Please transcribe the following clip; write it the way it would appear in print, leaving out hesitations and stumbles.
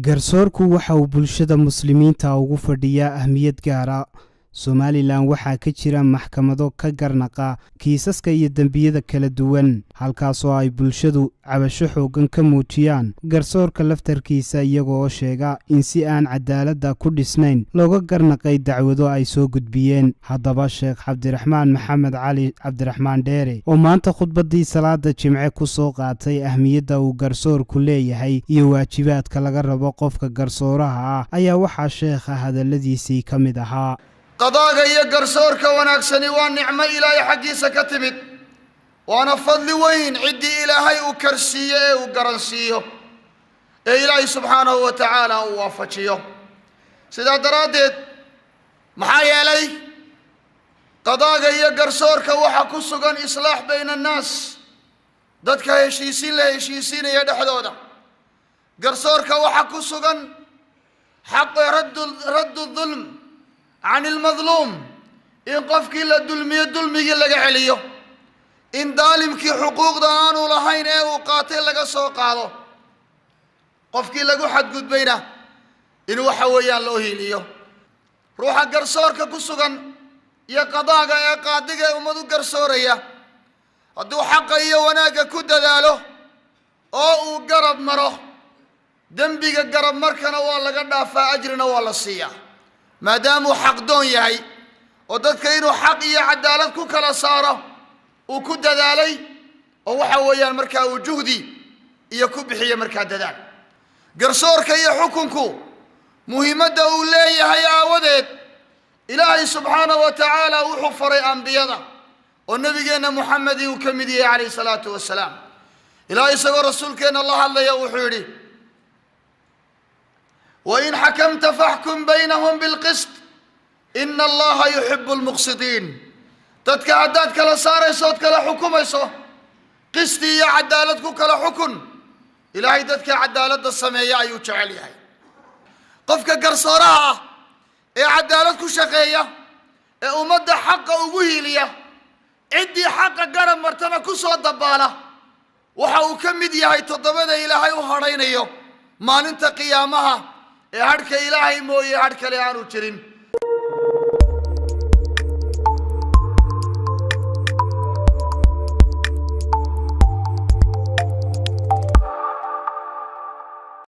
garsoorku waxa uu bulshada muslimiinta ugu fadhiyaa ahmiyad gaar ah. Somaliland waxaa ka jira maxkamado ka garnaqa kiisaska iyo dambiyada kala duwan, halkaas oo ay bulshadu cabasho xoogan ka muujiyaan garsoorka laftarkiisa iyagoo sheega in si aan cadaaladda ku dhisnayn looga garnaqay dacwado ay soo gudbiyeen. Haddaba Sheekh Cabdiraxmaan Maxamed Cali Cabdiraxmaan Dheere oo maanta khudbadii salaada Jimce ku soo qaatay ahmiyadda uu garsoorku leeyahay iyo waajibaadka laga rabo qofka garsooraha ah, ayaa waxaa sheekha hadaladiisii ka mid ahaa: qadaaga iyo garsoorka wanaagsani waa nicmo ilaahay xaggiisa ka timid, waana fadli weyn cidii ilaahay uu karsiiyo ee uu garansiiyo ee ilaahay subxaanahu wa tacaala uu waafajiyo. sidaa daraaddeed maxaa yeelay qadaaga iyo garsoorka waxa ku sugan islaax bayna annaas, dadka heshiisiin la heshiisiinaya dhexdooda. garsoorka waxa ku sugan xaq raddu dulm عن المظلوم، إن قفكي لدلمي دلمي لغا عليو، إن ظالمكي حقوق دانو لهين إيه وقاتل لغا سوقادو، قفكي لغو حد قد بينا إن وحويان لوهيليو. روحا قرصورك كسوغان يا قضاقا يا قادقا ومدو قرصوريا هدو حقا يا وناقا كودا دالو أو قرب مرو دنبيقا قرب مركنا والله قد دافا أجرنا والله السيا ما داموا حق دون يهي وددك إنه حق يا عدالة كلا صاره وكد ذالي وحويا مركا وجهدي يكب حيا مركا دال قرصورك يا حكمكو مهمة أولي هي آودت إلهي سبحانه وتعالى وحفر أنبياء والنبي محمد وكمدي عليه الصلاة والسلام. إلهي سوى رسولك إن الله يوحيري وإن حكمت فاحكم بينهم بالقسط إن الله يحب المقسطين. تدك عدادك لصار صوتك لحكم يسو قسطي يا عدالتك كلا حكم إلهي تدك عدالة السمايا يوجعليها قفك قرصارها يا عدالتك شقية يا أمد حق أبوهيلية عدي حق قرم مرتنا كسو الدبالة وحاو كمدي هاي تضمد إلهي وهرين يو ما ننت قيامها هارك إلهي موي هارك ليانو ترين